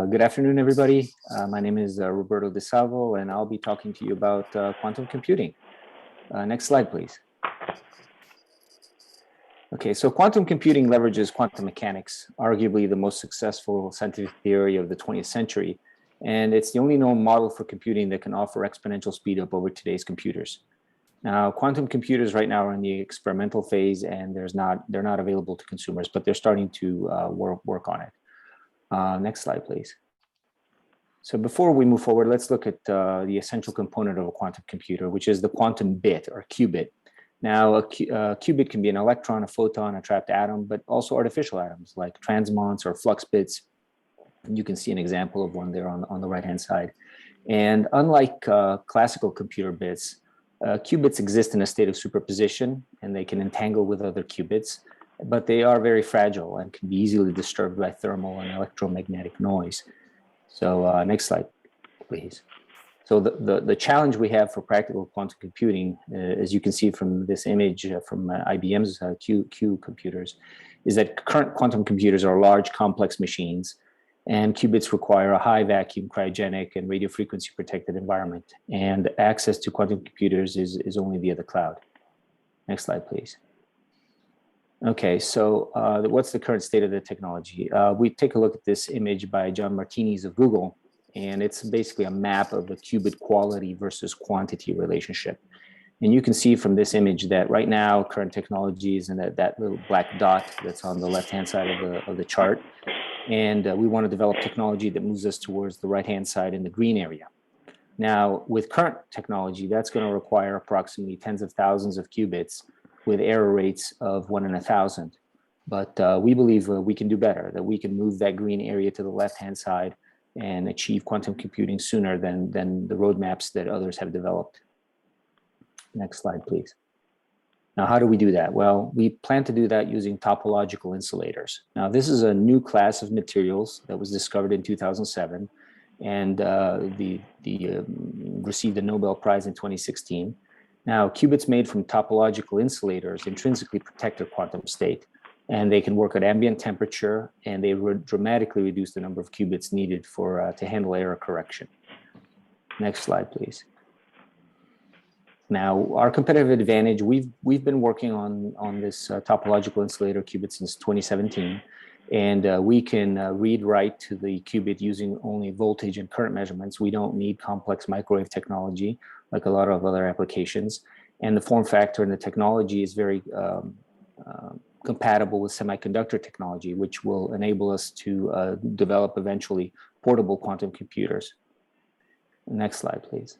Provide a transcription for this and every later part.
Good afternoon, everybody. My name is Roberto De Salvo, and I'll be talking to you about quantum computing. Next slide, please. Okay, so quantum computing leverages quantum mechanics, arguably the most successful scientific theory of the 20th century, and it's the only known model for computing that can offer exponential speed up over today's computers. Now, quantum computers right now are in the experimental phase, and they're not available to consumers, but they're starting to work on it. Next slide, please. So before we move forward, let's look at the essential component of a quantum computer, which is the quantum bit or qubit. Now, a qubit can be an electron, a photon, a trapped atom, but also artificial atoms like transmons or flux bits. You can see an example of one there on the right-hand side. And unlike classical computer bits, qubits exist in a state of superposition, and they can entangle with other qubits, but they are very fragile and can be easily disturbed by thermal and electromagnetic noise. So next slide, please. So the challenge we have for practical quantum computing, as you can see from this image from IBM's Q computers, is that current quantum computers are large, complex machines, and qubits require a high vacuum, cryogenic, and radio frequency protected environment. And access to quantum computers is only via the cloud. Next slide, please. Okay, so what's the current state of the technology? We take a look at this image by John Martinis of Google, and it's basically a map of the qubit quality versus quantity relationship. And you can see from this image that right now, current technology is in that little black dot that's on the left-hand side of the chart. And we want to develop technology that moves us towards the right-hand side in the green area. Now, with current technology, that's going to require approximately tens of thousands of qubits with error rates of 1 in 1,000. But we believe we can do better, that we can move that green area to the left-hand side and achieve quantum computing sooner than the roadmaps that others have developed. Next slide, please. Now, how do we do that? Well, we plan to do that using topological insulators. Now, this is a new class of materials that was discovered in 2007 and received a Nobel Prize in 2016. Now, qubits made from topological insulators intrinsically protect their quantum state, and they can work at ambient temperature, and they dramatically reduce the number of qubits needed to handle error correction. Next slide, please. Now, our competitive advantage, we've been working on this topological insulator qubit since 2017, and we can read write to the qubit using only voltage and current measurements. We don't need complex microwave technology like a lot of other applications, and the form factor and the technology is very compatible with semiconductor technology, which will enable us to develop eventually portable quantum computers. Next slide, please.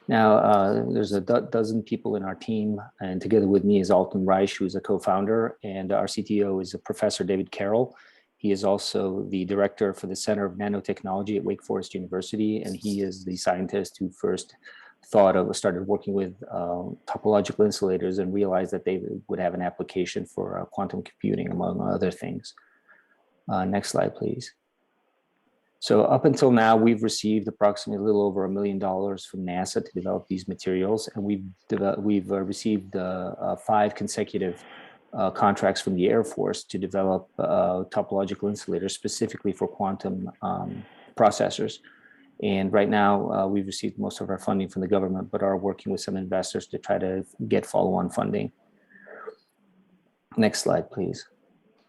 Now, there's a dozen people in our team, and together with me is Alton Reich, who's a co-founder, and our CTO is Professor David Carroll. He is also the director for the Center of Nanotechnology at Wake Forest University, and he is the scientist who first started working with topological insulators and realized that they would have an application for quantum computing, among other things. Next slide, please. So up until now, we've received approximately a little over $1 million from NASA to develop these materials, and we've received 5 consecutive contracts from the Air Force to develop topological insulators specifically for quantum processors. And right now, we've received most of our funding from the government, but are working with some investors to try to get follow-on funding. Next slide, please.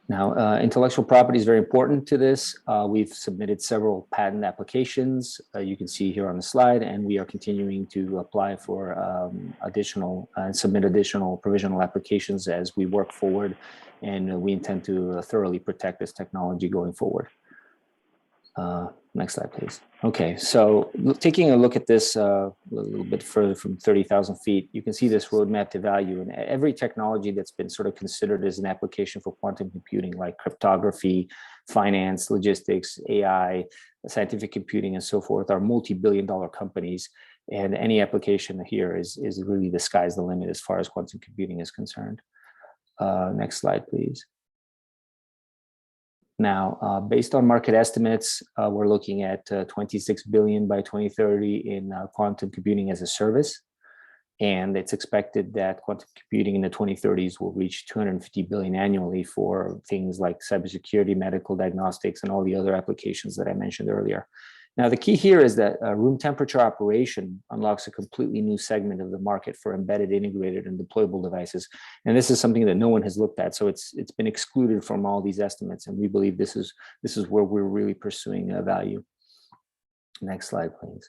Now, intellectual property is very important to this. We've submitted several patent applications, you can see here on the slide, and we are continuing to apply for submit additional provisional applications as we work forward, and we intend to thoroughly protect this technology going forward. Next slide, please. Okay, so taking a look at this a little bit further from 30,000 feet, you can see this roadmap to value. And every technology that's been sort of considered as an application for quantum computing, like cryptography, finance, logistics, AI, scientific computing, and so forth, are multi-billion-dollar companies. And any application here is really the sky's the limit as far as quantum computing is concerned. Next slide, please. Now, based on market estimates, we're looking at 26 billion by 2030 in quantum computing as a service. And it's expected that quantum computing in the 2030s will reach 250 billion annually for things like cybersecurity, medical diagnostics, and all the other applications that I mentioned earlier. Now, the key here is that room temperature operation unlocks a completely new segment of the market for embedded, integrated, and deployable devices. And this is something that no one has looked at. So it's been excluded from all these estimates. And we believe this is where we're really pursuing value. Next slide, please.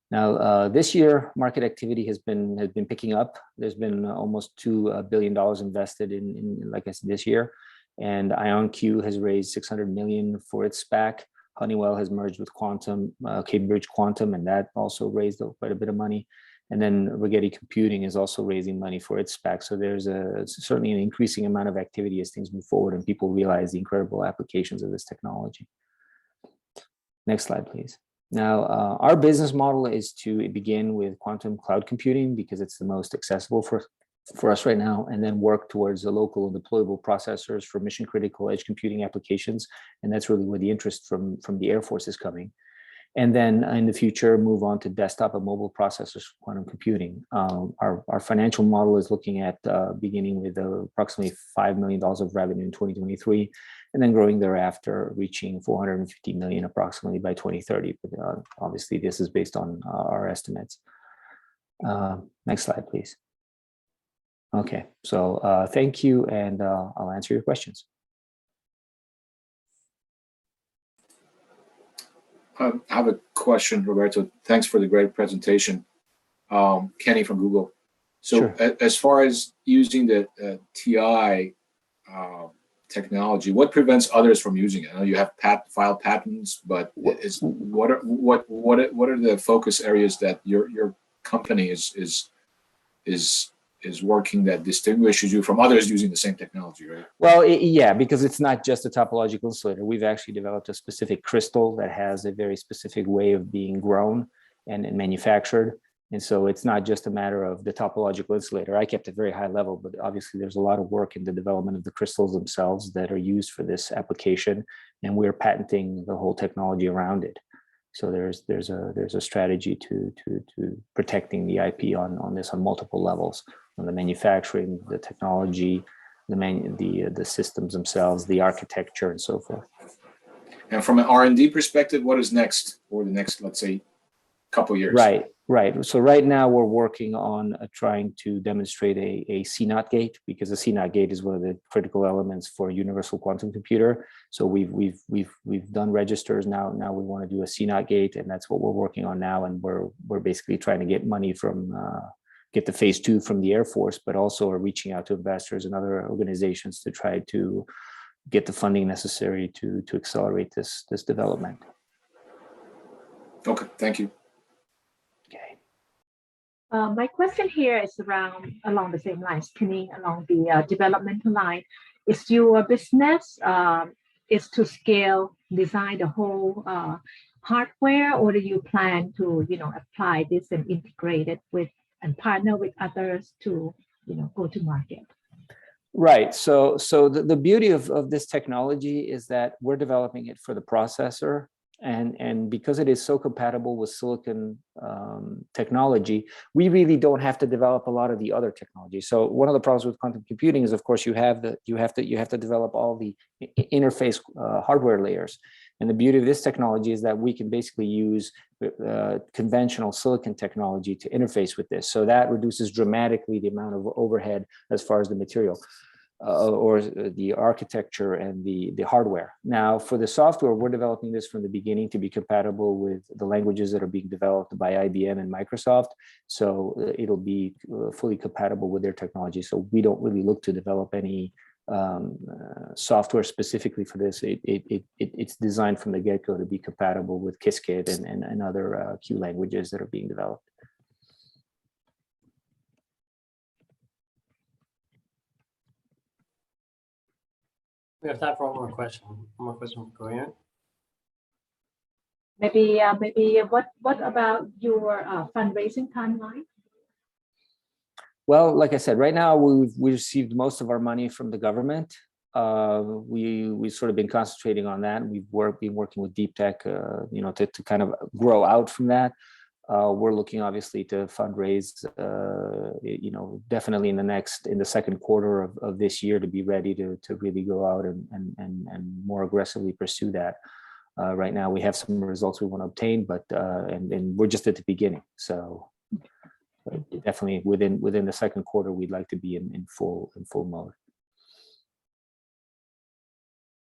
Now, this year, market activity has been picking up. There's been almost $2 billion invested in, like I said, this year. And IonQ has raised 600 million for its SPAC. Honeywell has merged with Cambridge Quantum, and that also raised quite a bit of money. And then Rigetti Computing is also raising money for its SPAC. So there's certainly an increasing amount of activity as things move forward and people realize the incredible applications of this technology. Next slide, please. Now, our business model is to begin with quantum cloud computing because it's the most accessible for us right now, and then work towards the local and deployable processors for mission critical edge computing applications. And that's really where the interest from the Air Force is coming. And then in the future, move on to desktop and mobile processors for quantum computing. Our financial model is looking at beginning with approximately $5 million of revenue in 2023, and then growing thereafter, reaching 450 million approximately by 2030. But obviously, this is based on our estimates. Next slide, please. Okay, so thank you, and I'll answer your questions. I have a question, Roberto. Thanks for the great presentation. Kenny from Google. So sure. As far as using the TI technology, what prevents others from using it? I know you have filed patents, but what are the focus areas that your company is working that distinguishes you from others using the same technology, right? Well, yeah, because it's not just a topological insulator. We've actually developed a specific crystal that has a very specific way of being grown and manufactured. And so it's not just a matter of the topological insulator. I kept it very high level, but obviously there's a lot of work in the development of the crystals themselves that are used for this application. And we're patenting the whole technology around it. So there's a strategy to protecting the IP on this on multiple levels, on the manufacturing, the technology, the systems themselves, the architecture, and so forth. And from an R&D perspective, what is next for the next, let's say, couple years? Right. So right now we're working on trying to demonstrate a CNOT gate, because a CNOT gate is one of the critical elements for a universal quantum computer. So we've done registers now. Now we want to do a CNOT gate, and that's what we're working on now. And we're basically trying to get money from get the phase 2 from the Air Force, but also are reaching out to investors and other organizations to try to get the funding necessary to accelerate this development. Okay, thank you. Okay. My question here is along the same lines, Kenny, along the developmental line. Is your business is to scale, design the whole hardware, or do you plan to apply this and integrate it with and partner with others to go to market? Right. So the beauty of this technology is that we're developing it for the processor. And because it is so compatible with silicon technology, we really don't have to develop a lot of the other technology. So one of the problems with quantum computing is, of course, you have to develop all the interface hardware layers. And the beauty of this technology is that we can basically use conventional silicon technology to interface with this. So that reduces dramatically the amount of overhead as far as the material. Or the architecture and the hardware. Now, for the software, we're developing this from the beginning to be compatible with the languages that are being developed by IBM and Microsoft. So it'll be fully compatible with their technology. So we don't really look to develop any software specifically for this. It's designed from the get-go to be compatible with Qiskit and other Q languages that are being developed. We have time for one more question. One more question from Quoherent. Maybe what about your fundraising timeline? Well, like I said, right now we received most of our money from the government. We've sort of been concentrating on that. We've been working with deep tech, to kind of grow out from that. We're looking obviously to fundraise, definitely in the second quarter of this year to be ready to really go out and more aggressively pursue that. Right now we have some results we want to obtain, but and we're just at the beginning. So definitely within the second quarter, we'd like to be in full mode.